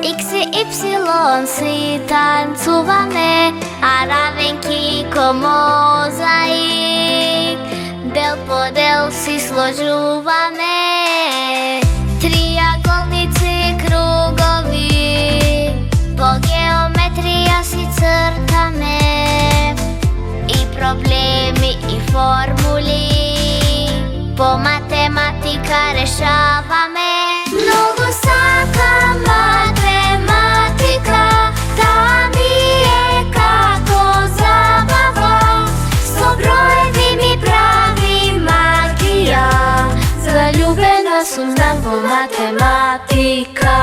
X и Y си танцуваме, а равенки ко мозаик. Дел по дел си сложуваме, триаголници, кругови, по геометрија си цртаме, и проблеми и формули по математика решаваме. Многу сакам математика, таа ми е како забава. Со броеви ми прави магија, залюбена сум знам во математика.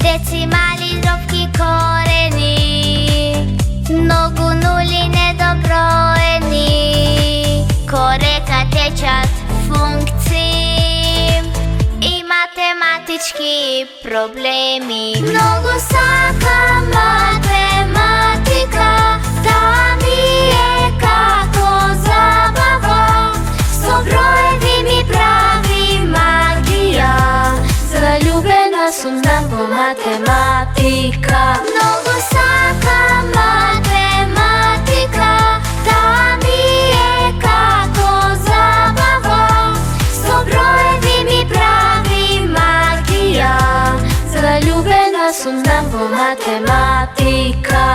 Децимали, дробки, корени, многу нули недоброени, корека, течат, функции и математички проблеми. Многу сакам математика, таа ми е како забава. Со броеви ми прави магија, залюбена сум знам во математика. Многу сакам математика, таа ми е како забава. Со броеви ми прави магија, залюбена сум знам во математика.